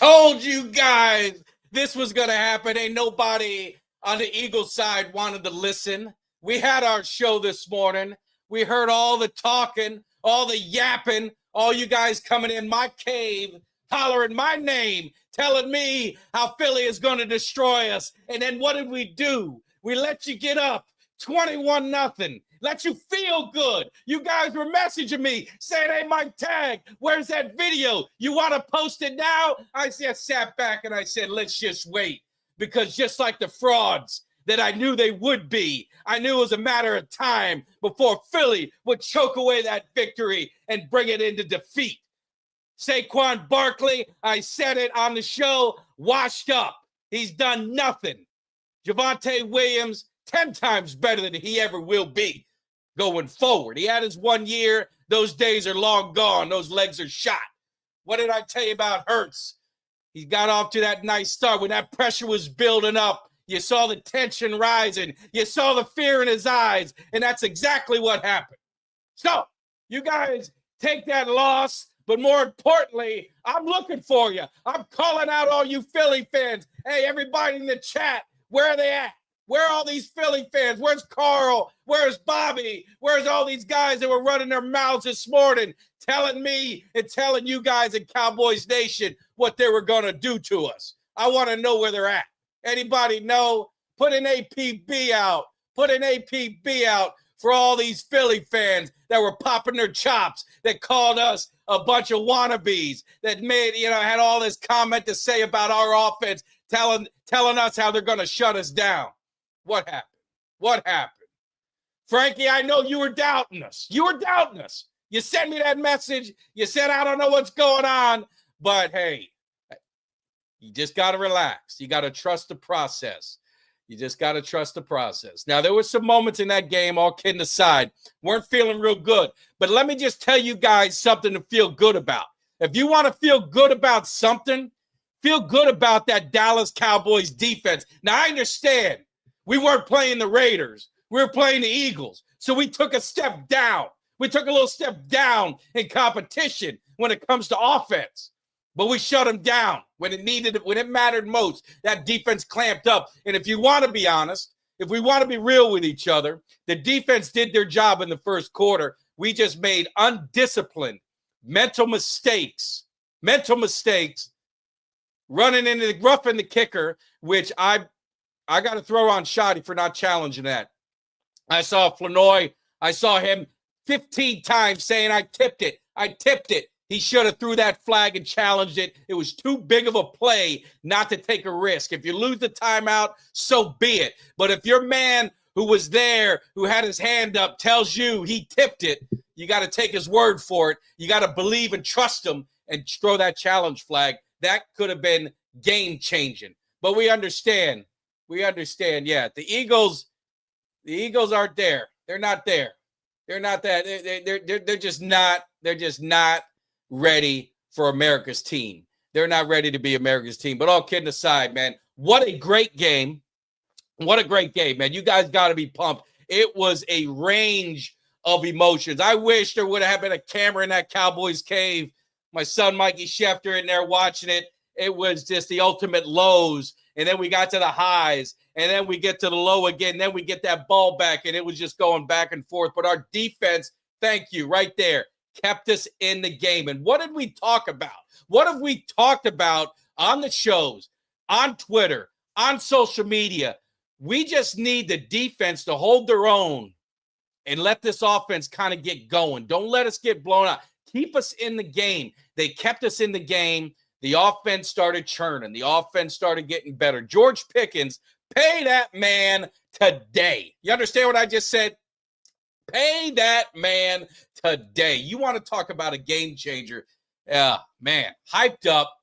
told you guys this was going to happen. Ain't nobody on the Eagles side wanted to listen. We had our show this morning. We heard all the talking, all the yapping, all you guys coming in my cave, hollering my name, telling me how Philly is going to destroy us. And then what did we do? We let you get up 21-0. Let you feel good. You guys were messaging me saying, hey, Mike Tag, where's that video? You want to post it now? I sat back and I said, let's just wait. Because just like the frauds that I knew they would be, I knew it was a matter of time before Philly would choke away that victory and bring it into defeat. Saquon Barkley, I said it on the show, washed up. He's done nothing. Javonte Williams, 10 times better than he ever will be going forward. He had his 1 year. Those days are long gone. Those legs are shot. What did I tell you about Hurts? He got off to that nice start. When that pressure was building up, you saw the tension rising. You saw the fear in his eyes, and that's exactly what happened. So, you guys take that loss, but more importantly, I'm looking for you. I'm calling out all you Philly fans. Hey, everybody in the chat, where are they at? Where are all these Philly fans? Where's Carl? Where's Bobby? Where's all these guys that were running their mouths this morning telling me and telling you guys in Cowboys Nation what they were going to do to us? I want to know where they're at. Anybody know? Put an APB out. Put an APB out for all these Philly fans that were popping their chops, that called us a bunch of wannabes, that made, had all this comment to say about our offense, telling us how they're going to shut us down. What happened? What happened? Frankie, I know you were doubting us. You were doubting us. You sent me that message. You said, I don't know what's going on. But, hey, you just got to relax. You got to trust the process. You just got to trust the process. Now, there were some moments in that game, all kidding aside, weren't feeling real good. But let me just tell you guys something to feel good about. If you want to feel good about something, feel good about that Dallas Cowboys defense. Now, I understand. We weren't playing the Raiders. We were playing the Eagles. So we took a step down. We took a little step down in competition when it comes to offense. But we shut them down when it mattered most. That defense clamped up. And if you want to be honest, if we want to be real with each other, the defense did their job in the first quarter. We just made undisciplined mental mistakes, running into the roughing the kicker, which I got to throw on Shoddy for not challenging that. I saw Flanoy. I saw him 15 times saying, I tipped it. He should have threw that flag and challenged it. It was too big of a play not to take a risk. If you lose the timeout, so be it. But if your man who was there, who had his hand up, tells you he tipped it, you got to take his word for it. You got to believe and trust him and throw that challenge flag. That could have been game-changing. But we understand. Yeah. The Eagles aren't there. They're not there. They're not that. They're just not. They're just not ready for America's team. They're not ready to be America's team. But all kidding aside, man, what a great game. What a great game, man. You guys got to be pumped. It was a range of emotions. I wish there would have been a camera in that Cowboys cave. My son, Mikey Schefter, in there watching it. It was just the ultimate lows. And then we got to the highs. And then we get to the low again. Then we get that ball back. And it was just going back and forth. But our defense, thank you, right there, kept us in the game. And what did we talk about? What have we talked about on the shows, on Twitter, on social media? We just need the defense to hold their own and let this offense kind of get going. Don't let us get blown out. Keep us in the game. They kept us in the game. The offense started churning. The offense started getting better. George Pickens, pay that man today. You understand what I just said? Pay that man today. You want to talk about a game changer? Yeah, man, hyped up.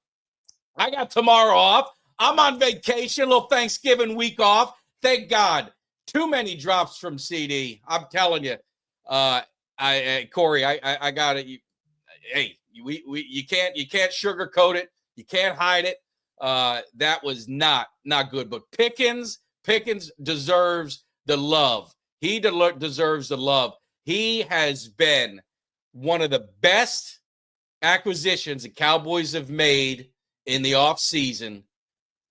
I got tomorrow off. I'm on vacation, a little Thanksgiving week off. Thank God. Too many drops from CD. I'm telling you, Corey, I got it. Hey, you can't sugarcoat it. You can't hide it. That was not good. But Pickens deserves the love. He deserves the love. He has been one of the best acquisitions the Cowboys have made in the offseason.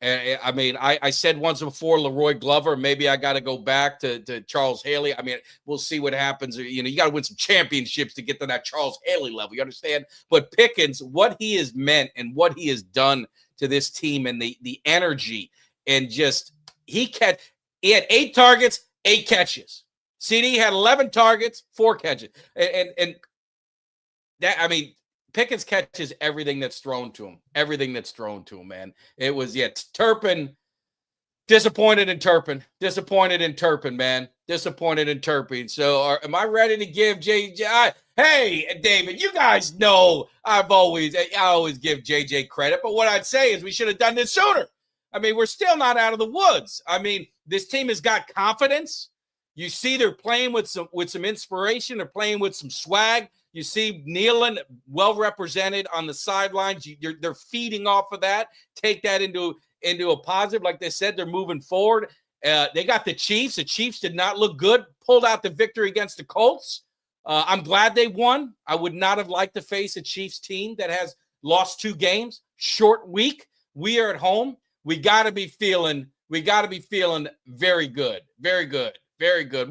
And I mean, I said once before, Leroy Glover, maybe I got to go back to Charles Haley. I mean, we'll see what happens. You know, you got to win some championships to get to that Charles Haley level. You understand? But Pickens, what he has meant and what he has done to this team and the energy and just he had 8 targets, 8 catches. CD had 11 targets, 4 catches. And that, I mean, Pickens catches everything that's thrown to him. Everything that's thrown to him, man. It was, Turpin, disappointed in Turpin, man. Disappointed in Turpin. So am I ready to give JJ? Hey, David, you guys know I always give JJ credit, but what I'd say is we should have done this sooner. I mean, we're still not out of the woods. I mean, this team has got confidence. You see they're playing with some inspiration. They're playing with some swag. You see Nealon well represented on the sidelines. They're feeding off of that. Take that into a positive. Like they said, they're moving forward. They got the Chiefs. The Chiefs did not look good. Pulled out the victory against the Colts. I'm glad they won. I would not have liked to face a Chiefs team that has lost 2 games. Short week. We are at home. We got to be feeling very good. Very good. Very good.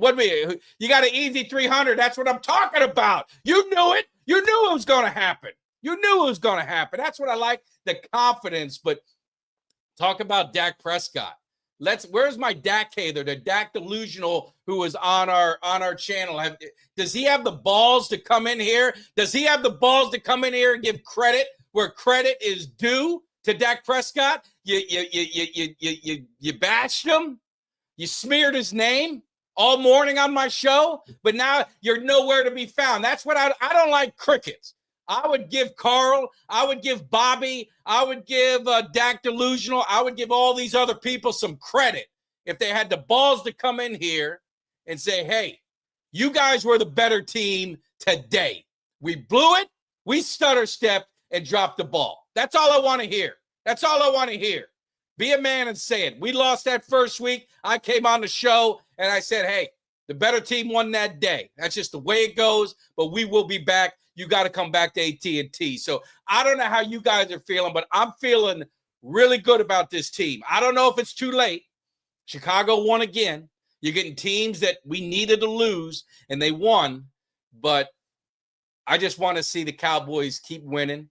You got an easy 300. That's what I'm talking about. You knew it. You knew it was going to happen. That's what I like, the confidence. But talk about Dak Prescott. Where's my Dak hater, the Dak delusional who was on our channel? Does he have the balls to come in here? Does he have the balls to come in here and give credit where credit is due to Dak Prescott? You bashed him. You smeared his name all morning on my show, but now you're nowhere to be found. That's what I don't like crickets. I would give Carl, I would give Bobby, I would give Dak Delusional, I would give all these other people some credit if they had the balls to come in here and say, hey, you guys were the better team today. We blew it, we stutter-stepped and dropped the ball. That's all I want to hear. Be a man and say it. We lost that first week. I came on the show and I said, hey, the better team won that day. That's just the way it goes, but we will be back. You got to come back to AT&T. So I don't know how you guys are feeling, but I'm feeling really good about this team. I don't know if it's too late. Chicago won again. You're getting teams that we needed to lose, and they won. But I just want to see the Cowboys keep winning.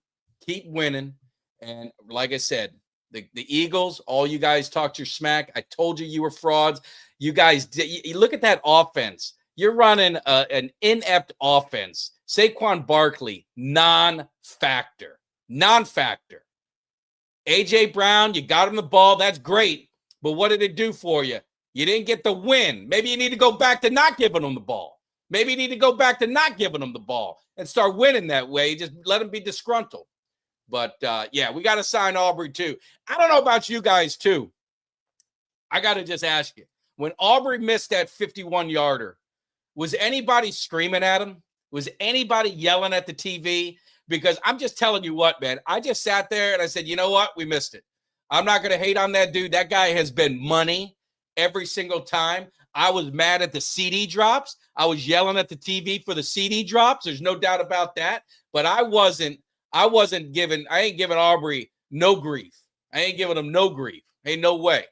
And like I said, the Eagles, all you guys talked your smack. I told you were frauds. You guys, you look at that offense. You're running an inept offense. Saquon Barkley, non-factor. A.J. Brown, you got him the ball. That's great. But what did it do for you? You didn't get the win. Maybe you need to go back to not giving them the ball. And start winning that way. Just let them be disgruntled. But, we got to sign Aubrey, too. I don't know about you guys, too. I got to just ask you. When Aubrey missed that 51-yarder, was anybody screaming at him? Was anybody yelling at the TV? Because I'm just telling you what, man. I just sat there and I said, you know what? We missed it. I'm not going to hate on that dude. That guy has been money every single time. I was mad at the CD drops. I was yelling at the TV for the CD drops. There's no doubt about that. But I ain't giving Aubrey no grief. I ain't giving him no grief. Ain't no way.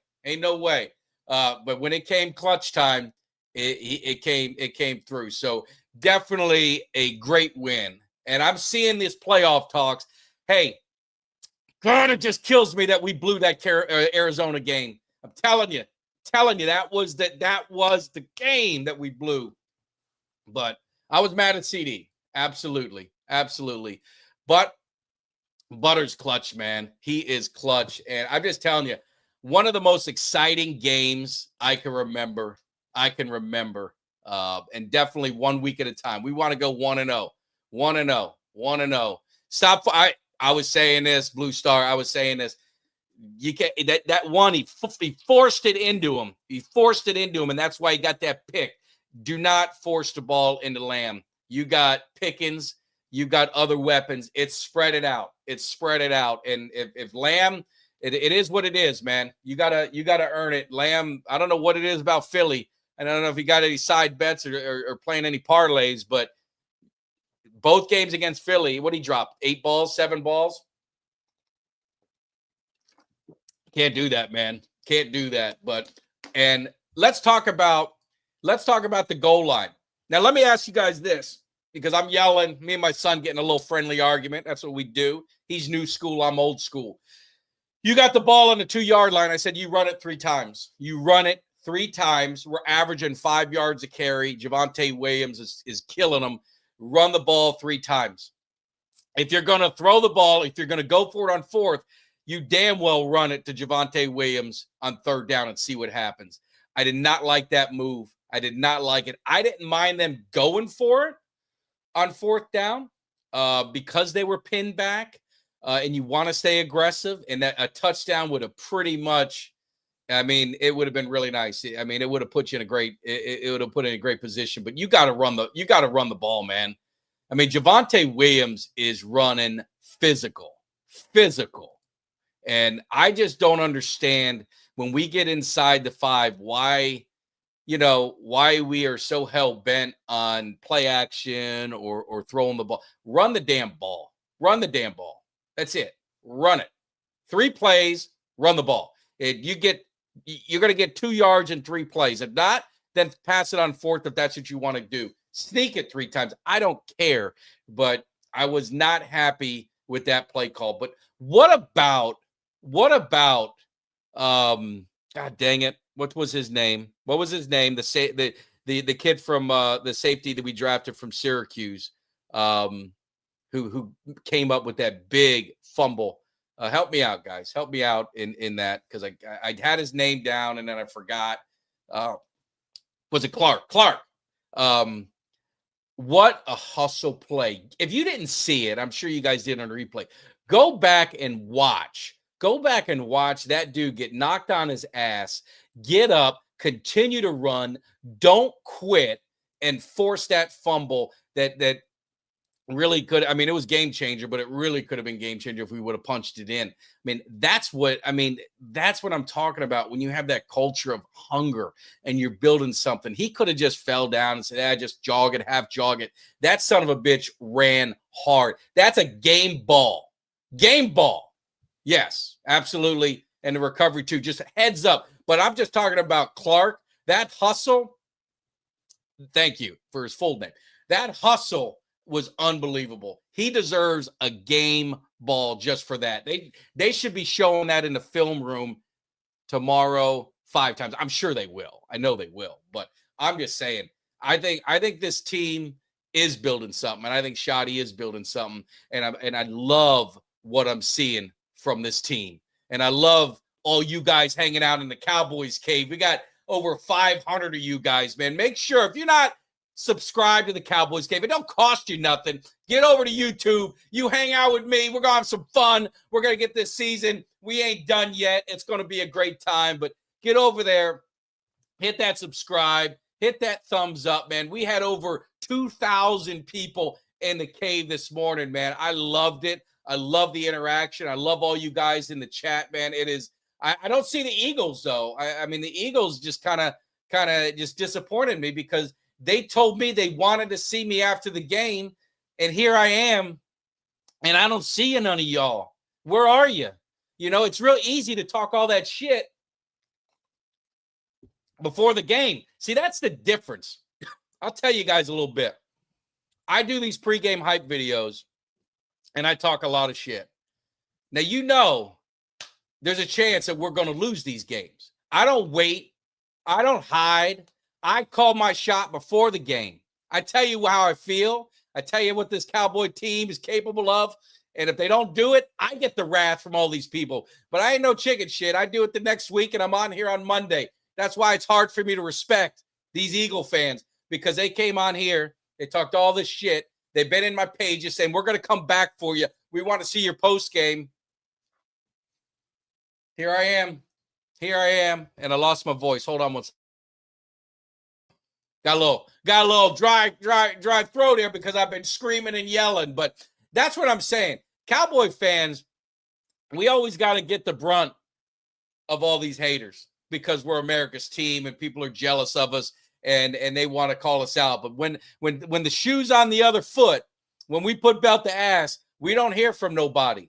But when it came clutch time, it came through. So definitely a great win. And I'm seeing these playoff talks. Hey, God, it just kills me that we blew that Arizona game. I'm telling you, that was the game that we blew. But I was mad at CD. Absolutely. But Butter's clutch, man. He is clutch. And I'm just telling you, one of the most exciting games I can remember. And definitely 1 week at a time. We want to go 1-0. 1-0. Stop. I was saying this, Blue Star. I was saying this. You can't that one. He forced it into him. And that's why he got that pick. Do not force the ball into Lamb. You got Pickens. You got other weapons. It's spread it out. And if Lamb, it is what it is, man. You gotta earn it. Lamb. I don't know what it is about Philly. And I don't know if he got any side bets or playing any parlays, but both games against Philly, what he dropped? 8 balls, 7 balls. Can't do that, man. Can't do that. And let's talk about the goal line. Now, let me ask you guys this, because I'm yelling. Me and my son getting a little friendly argument. That's what we do. He's new school. I'm old school. You got the ball on the 2-yard line. I said, you run it 3 times. You run it 3 times. We're averaging 5 yards a carry. Javonte Williams is killing them. Run the ball 3 times. If you're going to throw the ball, if you're going to go for it on 4th, you damn well run it to Javonte Williams on 3rd down and see what happens. I did not like that move. I did not like it. I didn't mind them going for it on 4th down because they were pinned back. And you want to stay aggressive, and that a touchdown would have pretty much, I mean, it would have been really nice. I mean, it would have put you in a great, it would have put in a great position. But you got to run the ball, man. I mean, Javonte Williams is running physical, and I just don't understand when we get inside the 5 why we are so hell bent on play action or throwing the ball. Run the damn ball. Run the damn ball. That's it. Run it. 3 plays, run the ball. You're going to get 2 yards in 3 plays. If not, then pass it on 4th if that's what you want to do. Sneak it 3 times. I don't care, but I was not happy with that play call. But what about God dang it. What was his name? The kid from the safety that we drafted from Syracuse. Who came up with that big fumble. Help me out, guys. Help me out in that, because I had his name down and then I forgot. Was it Clark? Clark. What a hustle play. If you didn't see it, I'm sure you guys did on replay. Go back and watch. That dude get knocked on his ass, get up, continue to run, don't quit, and force that fumble that really could. I mean, it was game changer, but it really could have been game changer if we would have punched it in. I mean, that's what I'm talking about when you have that culture of hunger and you're building something. He could have just fell down and said, just jog it, half jog it. That son of a bitch ran hard. That's a game ball. Yes, absolutely. And the recovery too, just heads up. But I'm just talking about Clark, that hustle. Thank you for his full name. That hustle was unbelievable. He deserves a game ball just for that. They should be showing that in the film room tomorrow 5 times. I'm sure they will. I know they will. But I'm just saying, I think this team is building something, and I think Shotty is building something, and I love what I'm seeing from this team. And I love all you guys hanging out in the Cowboys cave. We got over 500 of you guys, man. Make sure, if you're not subscribe to the Cowboys Cave. It don't cost you nothing. Get over to YouTube. You hang out with me. We're going to have some fun. We're going to get this season. We ain't done yet. It's going to be a great time, but get over there. Hit that subscribe. Hit that thumbs up, man. We had over 2,000 people in the cave this morning, man. I loved it. I love the interaction. I love all you guys in the chat, man. It is. I don't see the Eagles, though. I mean, the Eagles just kind of just disappointed me, because they told me they wanted to see me after the game, and here I am, and I don't see none of y'all. Where are you? You know, it's real easy to talk all that shit before the game. See, that's the difference. I'll tell you guys a little bit. I do these pregame hype videos, and I talk a lot of shit. Now, you know, there's a chance that we're going to lose these games. I don't wait. I don't hide. I call my shot before the game. I tell you how I feel. I tell you what this Cowboy team is capable of. And if they don't do it, I get the wrath from all these people. But I ain't no chicken shit. I do it the next week, and I'm on here on Monday. That's why it's hard for me to respect these Eagle fans, because they came on here. They talked all this shit. They've been in my pages saying, we're going to come back for you. We want to see your post game. Here I am. And I lost my voice. Hold on one second. Got a little dry throat here because I've been screaming and yelling. But that's what I'm saying. Cowboy fans, we always got to get the brunt of all these haters because we're America's team and people are jealous of us and they want to call us out. But when the shoe's on the other foot, when we put belt to ass, we don't hear from nobody.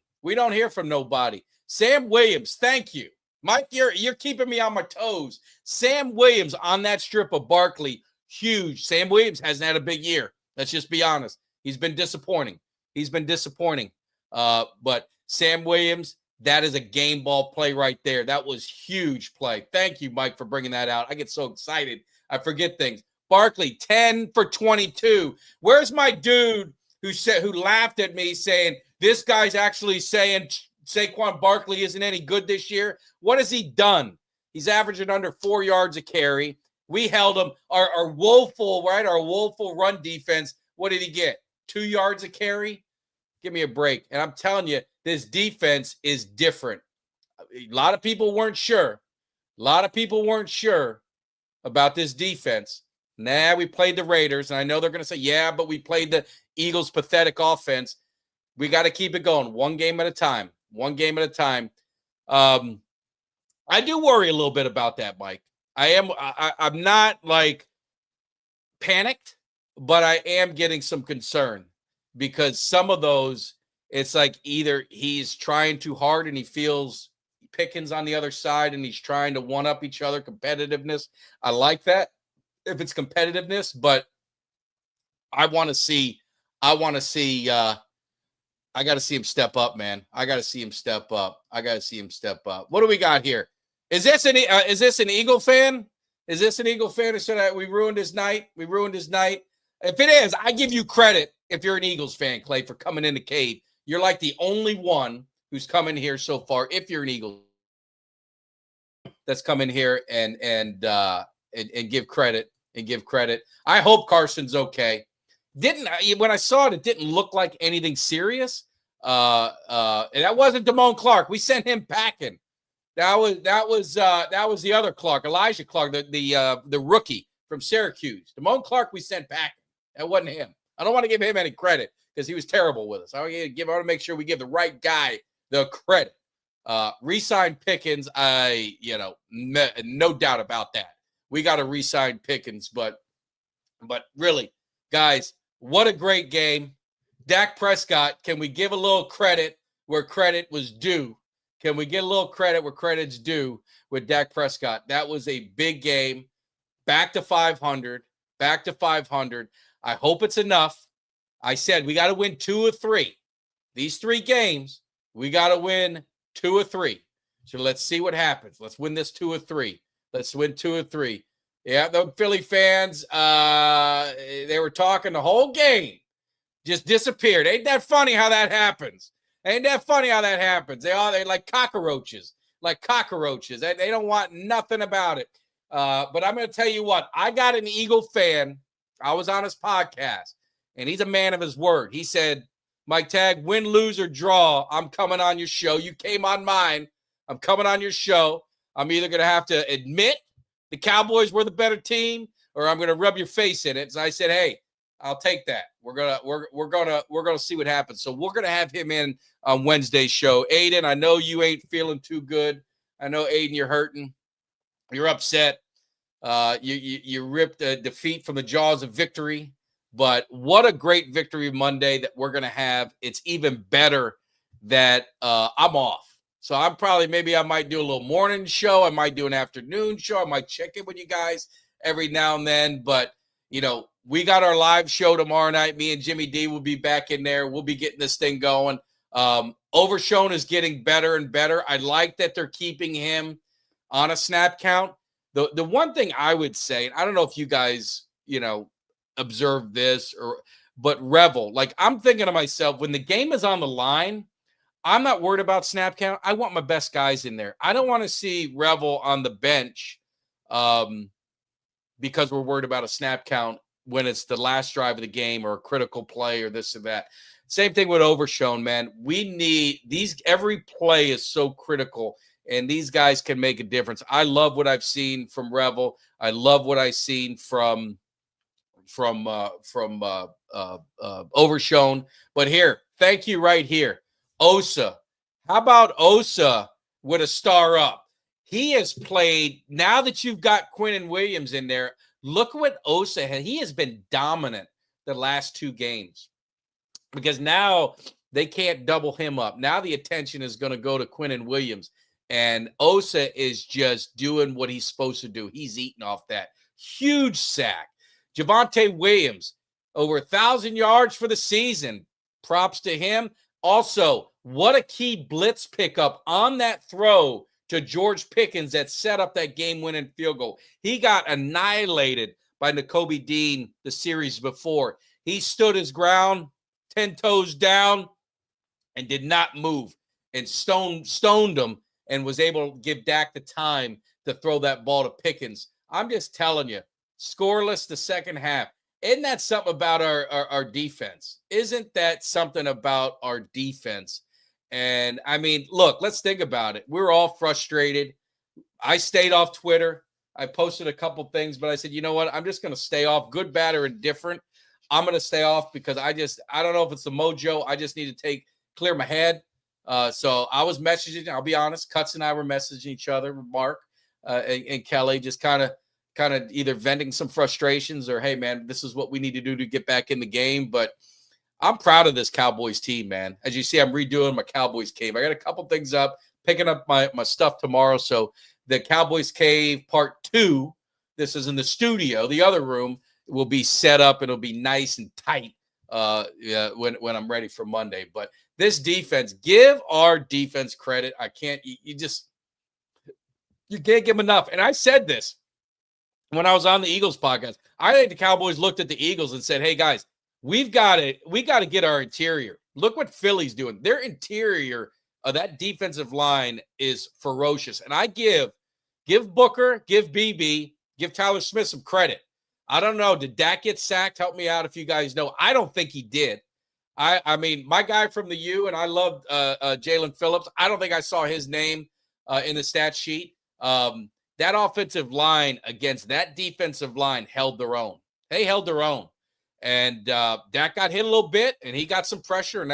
Sam Williams, thank you. Mike, you're keeping me on my toes. Sam Williams on that strip of Barkley, huge. Sam Williams hasn't had a big year. Let's just be honest. He's been disappointing. But Sam Williams, that is a game ball play right there. That was huge play. Thank you, Mike, for bringing that out. I get so excited. I forget things. Barkley, 10 for 22. Where's my dude who laughed at me saying this guy's actually saying Saquon Barkley isn't any good this year? What has he done? He's averaging under 4 yards a carry. We held him. Our woeful run defense. What did he get? 2 yards a carry? Give me a break. And I'm telling you, this defense is different. A lot of people weren't sure. About this defense. We played the Raiders, and I know they're going to say, yeah, but we played the Eagles' pathetic offense. We got to keep it going one game at a time. I do worry a little bit about that, Mike. I'm not like panicked, but I am getting some concern because some of those, it's like either he's trying too hard and he feels Pickens on the other side and he's trying to one up each other, competitiveness. I like that if it's competitiveness, but I got to see him step up, man. I got to see him step up. What do we got here? Is this an Eagle fan? Who said that we ruined his night? If it is, I give you credit if you're an Eagles fan, Clay, for coming in the cave. You're like the only one who's come in here so far. If you're an Eagles that's come in here and give credit. I hope Carson's okay. When I saw it, it didn't look like anything serious. And that wasn't Damone Clark. We sent him packing. That was the other Clark, Elijah Clark, the rookie from Syracuse. Damone Clark we sent packing. That wasn't him. I don't want to give him any credit because he was terrible with us. I want to make sure we give the right guy the credit. Re-sign Pickens, no doubt about that. We got to re-sign Pickens, but really, guys, what a great game. Dak Prescott, can we give a little credit where credit was due? Can we get a little credit where credit's due with Dak Prescott? That was a big game. Back to 500. I hope it's enough. I said we got to win 2 or 3. These 3 games, we got to win 2 or 3. So let's see what happens. Let's win this 2 or 3. Yeah, the Philly fans, they were talking the whole game. Just disappeared. Ain't that funny how that happens? They like cockroaches. They don't want nothing about it. But I'm going to tell you what. I got an Eagle fan. I was on his podcast, and he's a man of his word. He said, Mike Tag, win, lose, or draw, I'm coming on your show. You came on mine. I'm coming on your show. I'm either going to have to admit the Cowboys were the better team, or I'm going to rub your face in it. So I said, hey, I'll take that. We're gonna see what happens. So we're gonna have him in on Wednesday's show. Aiden, I know you ain't feeling too good. I know, Aiden, you're hurting. You're upset. You ripped a defeat from the jaws of victory. But what a great victory Monday that we're gonna have. It's even better that I'm off. So I might do a little morning show. I might do an afternoon show. I might check in with you guys every now and then. But we got our live show tomorrow night. Me and Jimmy Dee will be back in there. We'll be getting this thing going. Overshown is getting better and better. I like that they're keeping him on a snap count. The one thing I would say, and I don't know if you guys, observe this but Revel, like I'm thinking to myself, when the game is on the line, I'm not worried about snap count. I want my best guys in there. I don't want to see Revel on the bench because we're worried about a snap count when it's the last drive of the game or a critical play or this or that. Same thing with Overshown, man. We need these. Every play is so critical, and these guys can make a difference. I love what I've seen from Revel. I love what I've seen from Overshown. But here, thank you right here. Osa. How about Osa with a star up? He has played, now that you've got Quinnen Williams in there, look what Osa has. He has been dominant the last 2 games because now they can't double him up. Now the attention is going to go to Quinnen Williams. And Osa is just doing what he's supposed to do. He's eating off that huge sack. Javonte Williams, over 1,000 yards for the season. Props to him. Also, what a key blitz pickup on that throw to George Pickens that set up that game-winning field goal. He got annihilated by Nakobe Dean the series before. He stood his ground, 10 toes down, and did not move, and stoned him, and was able to give Dak the time to throw that ball to Pickens. I'm just telling you, scoreless the second half. Isn't that something about our defense? Isn't that something about our defense? And, I mean, look, let's think about it. We're all frustrated. I stayed off Twitter. I posted a couple things, but I said, you know what? I'm just going to stay off, good, bad, or indifferent. I'm going to stay off because I don't know if it's the mojo. I just need to clear my head. So I was messaging, I'll be honest, Cuts and I were messaging each other, Mark and Kelly, just kind of either venting some frustrations or, hey, man, this is what we need to do to get back in the game. But I'm proud of this Cowboys team, man. As you see, I'm redoing my Cowboys cave. I got a couple things up, picking up my stuff tomorrow. So the Cowboys cave part 2, this is in the studio. The other room will be set up. It'll be nice and tight when I'm ready for Monday. But this defense, give our defense credit. I can't, you can't give them enough. And I said this when I was on the Eagles podcast. I think the Cowboys looked at the Eagles and said, hey, guys, we got to get our interior. Look what Philly's doing. Their interior of that defensive line is ferocious. And I give Booker, give BB, give Tyler Smith some credit. I don't know. Did Dak get sacked? Help me out if you guys know. I don't think he did. I mean, my guy from the U, and I love Jalen Phillips. I don't think I saw his name in the stat sheet. That offensive line against that defensive line held their own. They held their own. And Dak got hit a little bit, and he got some pressure. And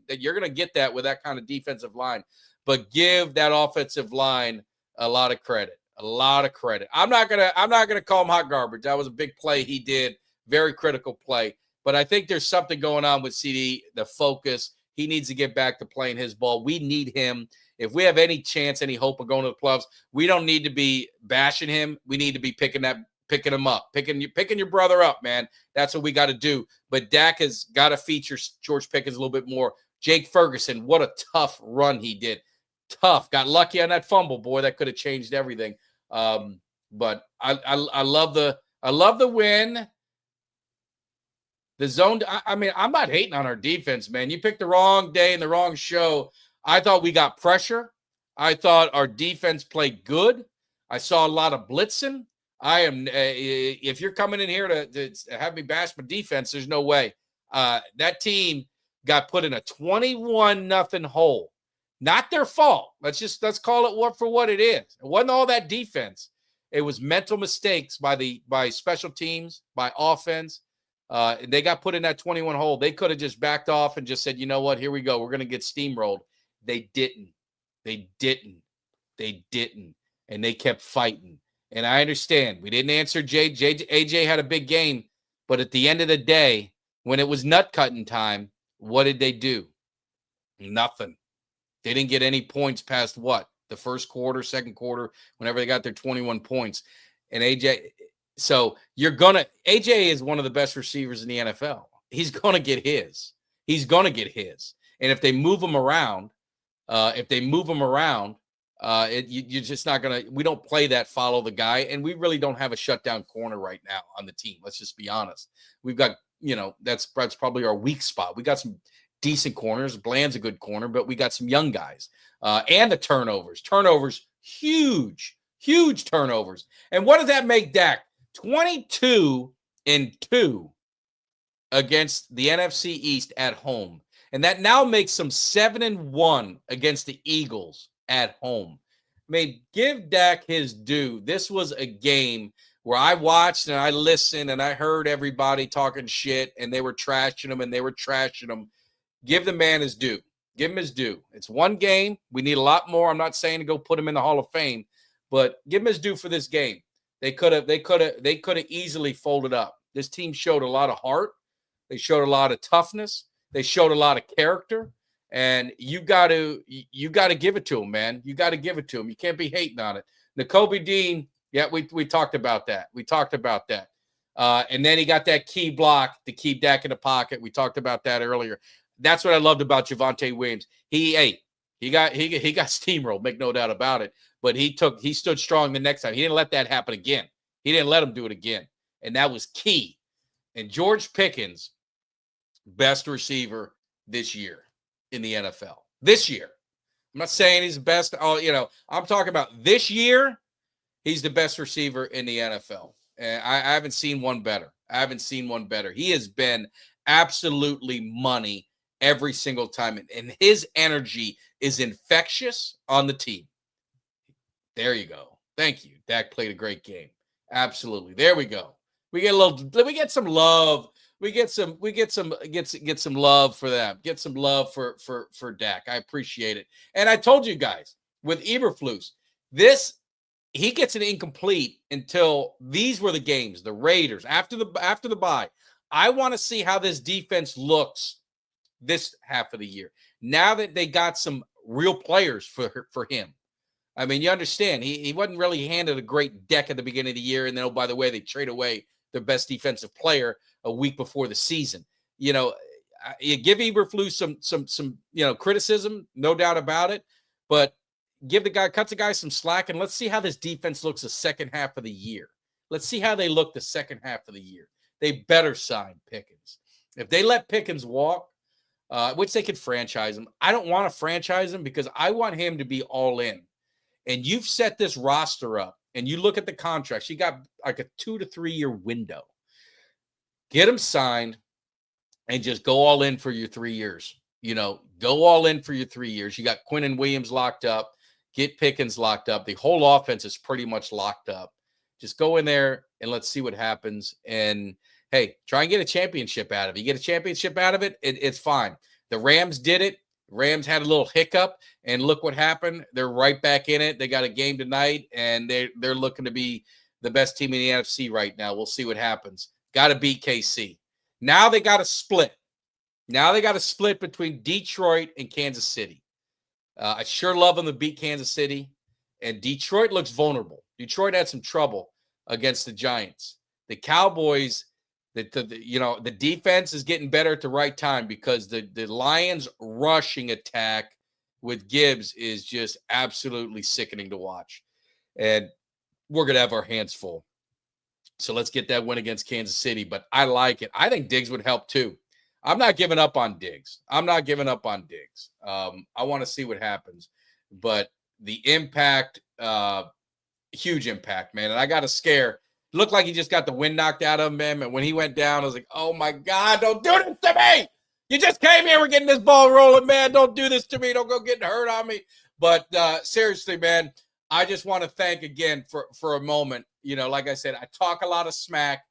you're going to get that with that kind of defensive line. But give that offensive line a lot of credit. A lot of credit. I'm not gonna call him hot garbage. That was a big play he did, very critical play. But I think there's something going on with CD, the focus. He needs to get back to playing his ball. We need him. If we have any chance, any hope of going to the playoffs, we don't need to be bashing him. We need to be picking him up, picking your brother up, man. That's what we got to do. But Dak has got to feature George Pickens a little bit more. Jake Ferguson, what a tough run he did. Tough. Got lucky on that fumble, boy. That could have changed everything. But I love the win. The zone. I mean, I'm not hating on our defense, man. You picked the wrong day and the wrong show. I thought we got pressure. I thought our defense played good. I saw a lot of blitzing. If you're coming in here to have me bash my defense, there's no way. That team got put in a 21-0 hole. Not their fault. Let's call it for what it is. It wasn't all that defense. It was mental mistakes by special teams, by offense. They got put in that 21 hole. They could have just backed off and just said, you know what, here we go. We're going to get steamrolled. They didn't. And they kept fighting. And I understand. We didn't answer AJ had a big game. But at the end of the day, when it was nut-cutting time, what did they do? Nothing. They didn't get any points past what? The first quarter, second quarter, whenever they got their 21 points. And AJ is one of the best receivers in the NFL. He's going to get his. And if they move him around, you're just not going to – we don't play that follow the guy, and we really don't have a shutdown corner right now on the team. Let's just be honest. We've got, that's probably our weak spot. We got some – decent corners. Bland's a good corner, but we got some young guys. And the turnovers. Huge turnovers. And what does that make Dak? 22-2 against the NFC East at home. And that now makes them 7-1 against the Eagles at home. I mean, give Dak his due. This was a game where I watched and I listened and I heard everybody talking shit and they were trashing him. Give the man his due. Give him his due. It's one game. We need a lot more. I'm not saying to go put him in the Hall of Fame, but give him his due for this game. They could have easily folded up. This team showed a lot of heart. They showed a lot of toughness. They showed a lot of character. And you got to give it to him, man. You got to give it to him. You can't be hating on it. Nakobe Dean, yeah, we talked about that. And then he got that key block to keep Dak in the pocket. We talked about that earlier. That's what I loved about Javonte Williams. He got steamrolled, make no doubt about it. But he stood strong the next time. He didn't let that happen again. He didn't let him do it again. And that was key. And George Pickens, best receiver this year in the NFL. This year. I'm not saying he's the best. I'm talking about this year. He's the best receiver in the NFL. And I haven't seen one better. He has been absolutely money every single time. And his energy is infectious on the team. There you go. Thank you. Dak played a great game. Absolutely. There we go. We get some love. We get some love for them. Get some love for Dak. I appreciate it. And I told you guys with Eberflus, he gets an incomplete until these were the games, the Raiders after the bye. I want to see how this defense looks this half of the year. Now that they got some real players for him. I mean, you understand, he wasn't really handed a great deck at the beginning of the year. And then, oh, by the way, they trade away their best defensive player a week before the season. You give Eberflus some criticism, no doubt about it, but cut the guy some slack, and let's see how this defense looks the second half of the year. Let's see how they look the second half of the year. They better sign Pickens. If they let Pickens walk, which they could franchise him, I don't want to franchise him because I want him to be all in. And you've set this roster up, and you look at the contracts. You got like a 2 to 3 year window. Get him signed and just go all in for your 3 years. Go all in for your 3 years. You got Quinnen Williams locked up. Get Pickens locked up. The whole offense is pretty much locked up. Just go in there and let's see what happens. And, hey, try and get a championship out of it. You get a championship out of it, it's fine. The Rams did it. Rams had a little hiccup, and look what happened. They're right back in it. They got a game tonight, and they're looking to be the best team in the NFC right now. We'll see what happens. Got to beat KC. Now they got to split. Between Detroit and Kansas City. I sure love them to beat Kansas City, and Detroit looks vulnerable. Detroit had some trouble against the Giants. The Cowboys, the defense is getting better at the right time because the Lions' rushing attack with Gibbs is just absolutely sickening to watch. And we're going to have our hands full. So let's get that win against Kansas City. But I like it. I think Diggs would help too. I'm not giving up on Diggs. I want to see what happens. But the impact, huge impact, man. And I got a scare. Looked like he just got the wind knocked out of him. And when he went down, I was like, oh, my God, don't do this to me. You just came here. We're getting this ball rolling, man. Don't do this to me. Don't go getting hurt on me. But seriously, man, I just want to thank again for a moment. Like I said, I talk a lot of smack.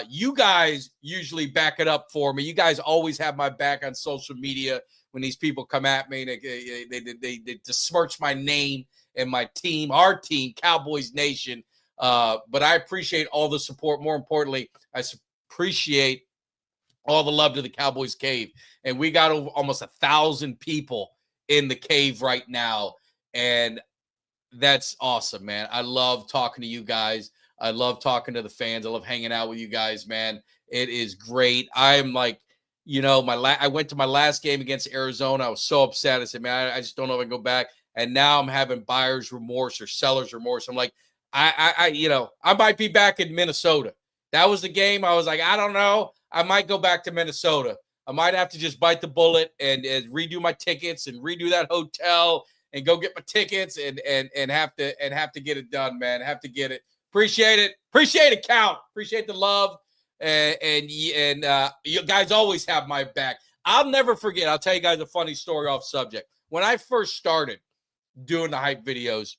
You guys usually back it up for me. You guys always have my back on social media when these people come at me. They besmirch my name and my team, our team, Cowboys Nation. But I appreciate all the support. More importantly, I appreciate all the love to the Cowboys Cave. And we got over almost 1,000 people in the cave right now. And that's awesome, man. I love talking to you guys. I love talking to the fans. I love hanging out with you guys, man. It is great. I'm like, I went to my last game against Arizona. I was so upset. I said, man, I just don't know if I can go back. And now I'm having buyer's remorse or seller's remorse. I'm like, I might be back in Minnesota. That was the game. I was like, I don't know. I might go back to Minnesota. I might have to just bite the bullet and redo my tickets and redo that hotel and go get my tickets and have to get it done, man. Have to get it. Appreciate it. Appreciate it, Count. Appreciate the love. And you guys always have my back. I'll never forget. I'll tell you guys a funny story off subject. When I first started doing the hype videos,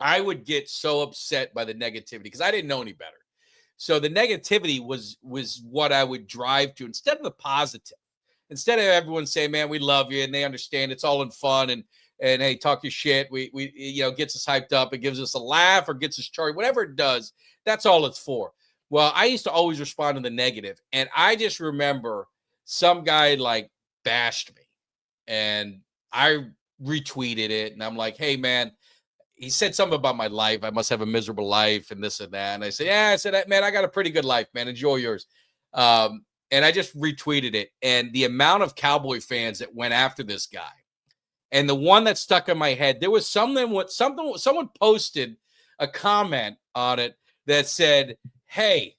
I would get so upset by the negativity because I didn't know any better. So the negativity was what I would drive to instead of the positive. Instead of everyone saying, man, we love you and they understand it's all in fun and hey, talk your shit. We gets us hyped up. It gives us a laugh or gets us charged, whatever it does. That's all it's for. Well, I used to always respond to the negative. And I just remember some guy like bashed me. and I retweeted it, and I'm like, hey, man, he said something about my life. I must have a miserable life and this and that. And I said, yeah, I said, man, I got a pretty good life, man. Enjoy yours. And I just retweeted it. And the amount of Cowboy fans that went after this guy, and the one that stuck in my head, there was someone posted a comment on it that said, hey,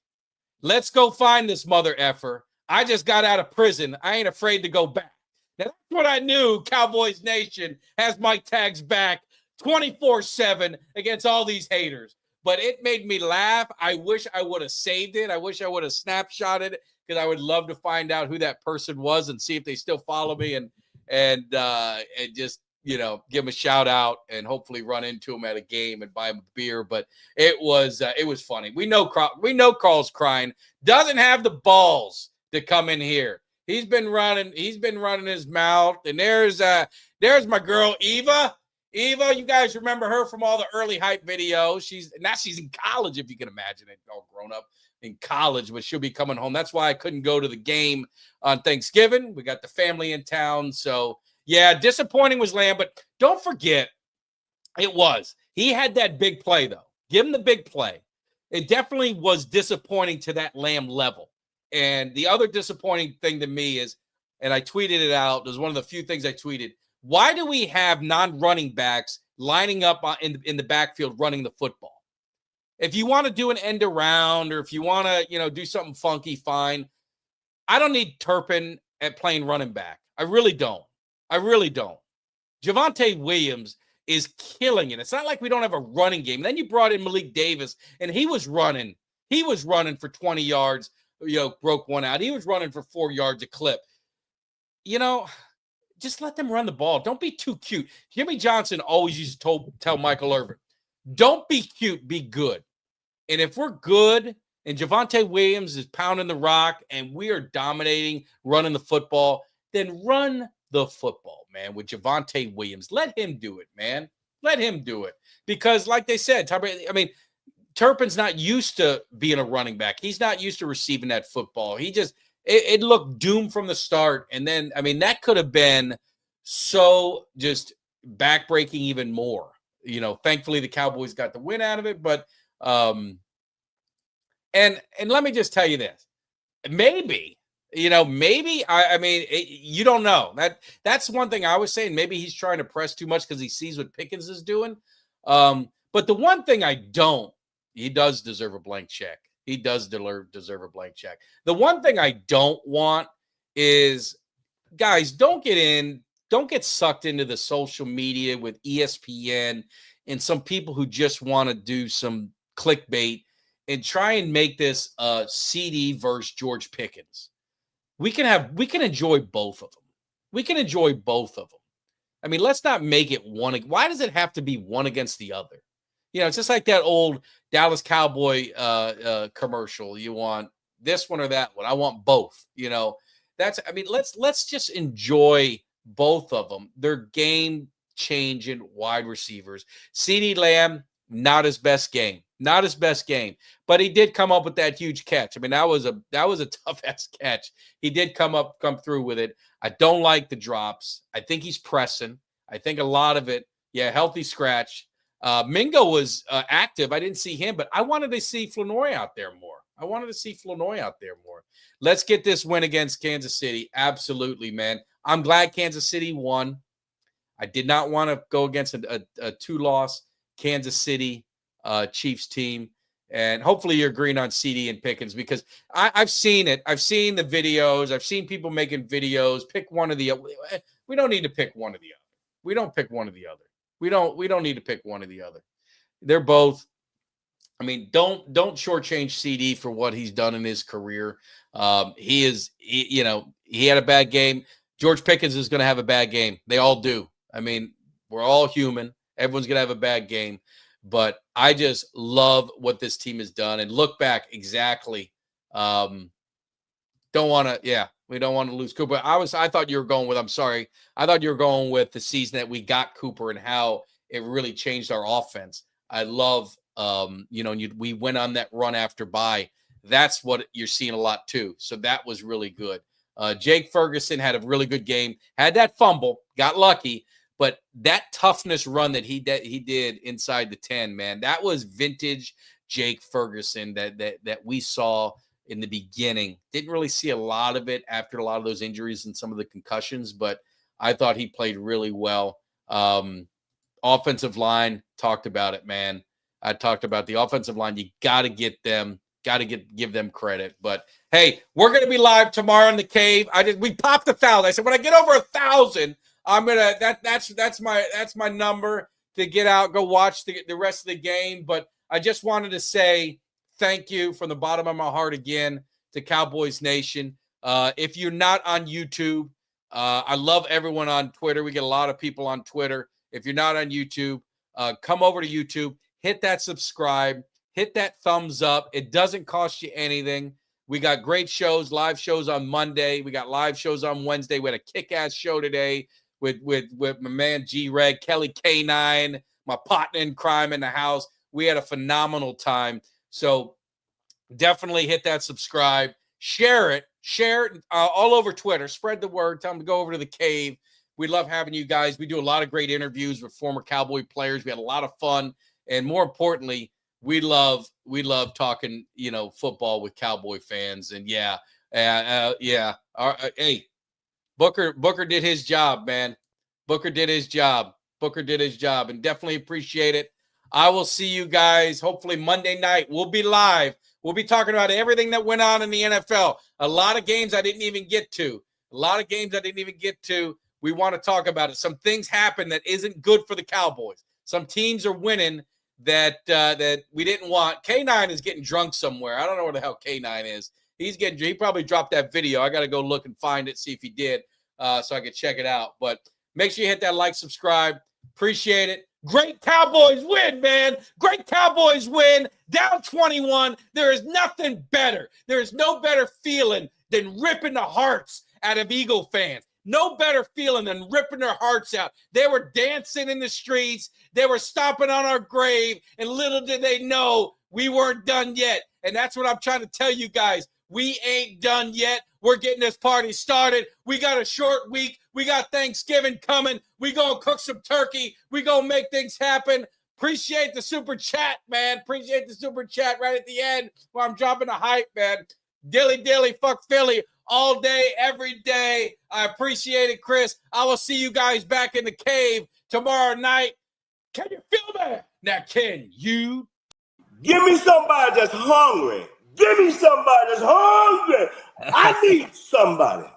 let's go find this mother effer. I just got out of prison. I ain't afraid to go back. Now, that's what I knew. Cowboys Nation has Mike Tag's back 24/7 against all these haters. But it made me laugh. I wish I would have saved it. I wish I would have snapshotted it, because I would love to find out who that person was and see if they still follow me and just, you know, give them a shout out and hopefully run into them at a game and buy them a beer. But it was funny. We know Carl's crying. Doesn't have the balls to come in here. He's been running his mouth. And there's my girl Eva. Eva, you guys remember her from all the early hype videos. She's in college, if you can imagine it, all grown up in college, but she'll be coming home. That's why I couldn't go to the game on Thanksgiving. We got the family in town. So, yeah, disappointing was Lamb, but don't forget, he had that big play, though. Give him the big play. It definitely was disappointing to that Lamb level. And the other disappointing thing to me is, and I tweeted it out, it was one of the few things I tweeted, why do we have non-running backs lining up in the backfield running the football? If you want to do an end around, or if you want to, you know, do something funky, fine. I don't need Turpin at playing running back. I really don't. Javonte Williams is killing it. It's not like we don't have a running game. Then you brought in Malik Davis, and he was running for 20 yards, you know, broke one out. He was running for 4 yards a clip. You know, just let them run the ball. Don't be too cute. Jimmy Johnson always used to tell Michael Irvin, don't be cute, be good. And if we're good and Javonte Williams is pounding the rock and we are dominating, running the football, then run the football, man, with Javonte Williams. Let him do it, man. Let him do it. Because like they said, Turpin's not used to being a running back. He's not used to receiving that football. It looked doomed from the start. And then, that could have been so just backbreaking even more. You know, thankfully the Cowboys got the win out of it. But, and let me just tell you this. Maybe, you don't know. That's one thing I was saying. Maybe he's trying to press too much because he sees what Pickens is doing. But the one thing he does deserve a blank check. He does deserve a blank check. The one thing I don't want is, guys, don't get sucked into the social media with ESPN and some people who just want to do some clickbait and try and make this CD versus George Pickens. We can enjoy both of them. Let's not make it one. Why does it have to be one against the other? You know, it's just like that old Dallas Cowboy commercial. You want this one or that one. I want both. You know, let's just enjoy both of them. They're game-changing wide receivers. CeeDee Lamb, not his best game. But he did come up with that huge catch. That was a tough-ass catch. He did come through with it. I don't like the drops. I think he's pressing. I think a lot of it, healthy scratch. Mingo was active. I didn't see him, but I wanted to see Flournoy out there more. Let's get this win against Kansas City. Absolutely, man. I'm glad Kansas City won. I did not want to go against a two-loss Kansas City Chiefs team. And hopefully you're agreeing on CD and Pickens, because I've seen it. I've seen the videos. I've seen people making videos. Pick one or the other. We don't need to pick one or the other. We don't need to pick one or the other. They're both. Don't shortchange CD for what he's done in his career. He had a bad game. George Pickens is going to have a bad game. They all do. We're all human. Everyone's going to have a bad game. But I just love what this team has done. And look back, exactly. We don't want to lose Cooper. I thought you were going with the season that we got Cooper and how it really changed our offense. I love, we went on that run after bye. That's what you're seeing a lot too. So that was really good. Jake Ferguson had a really good game, had that fumble, got lucky, but that toughness run that he did inside the 10, man, that was vintage Jake Ferguson that we saw in the beginning. Didn't really see a lot of it after a lot of those injuries and some of the concussions, but I thought he played really well. Offensive line, talked about it, man. I talked about the offensive line. You got to give them credit. But hey, we're going to be live tomorrow in the cave. We popped 1,000. I said, when I get over 1,000, I'm going to, that's my number to get out, go watch the rest of the game. But I just wanted to say thank you from the bottom of my heart again to Cowboys Nation. If you're not on YouTube, I love everyone on Twitter. We get a lot of people on Twitter. If you're not on YouTube, come over to YouTube, hit that subscribe, hit that thumbs up. It doesn't cost you anything. We got great shows, live shows on Monday. We got live shows on Wednesday. We had a kick-ass show today with my man G-Reg, Kelly K9, my partner in crime in the house. We had a phenomenal time. So definitely hit that subscribe. Share it all over Twitter. Spread the word. Tell them to go over to the cave. We love having you guys. We do a lot of great interviews with former Cowboy players. We had a lot of fun. And more importantly, we love talking, football with Cowboy fans. And hey, Booker did his job, man. Booker did his job, and definitely appreciate it. I will see you guys hopefully Monday night. We'll be live. We'll be talking about everything that went on in the NFL. A lot of games I didn't even get to. We want to talk about it. Some things happen that isn't good for the Cowboys. Some teams are winning that we didn't want. K9 is getting drunk somewhere. I don't know where the hell K9 is. He probably dropped that video. I got to go look and find it, see if he did, so I could check it out. But make sure you hit that like, subscribe. Appreciate it. Great Cowboys win, man. Great Cowboys win. Down 21. There is nothing better. There is no better feeling than ripping the hearts out of Eagle fans. No better feeling than ripping their hearts out. They were dancing in the streets. They were stomping on our grave. And little did they know we weren't done yet. And that's what I'm trying to tell you guys. We ain't done yet. We're getting this party started. We got a short week. We got Thanksgiving coming. We gonna cook some turkey. We gonna make things happen. Appreciate the super chat, man. Appreciate the super chat right at the end where I'm dropping the hype, man. Dilly, fuck Philly. All day, every day. I appreciate it, Chris. I will see you guys back in the cave tomorrow night. Can you feel that? Now, can you? Give me somebody that's hungry. Give me somebody that's hungry. I need somebody.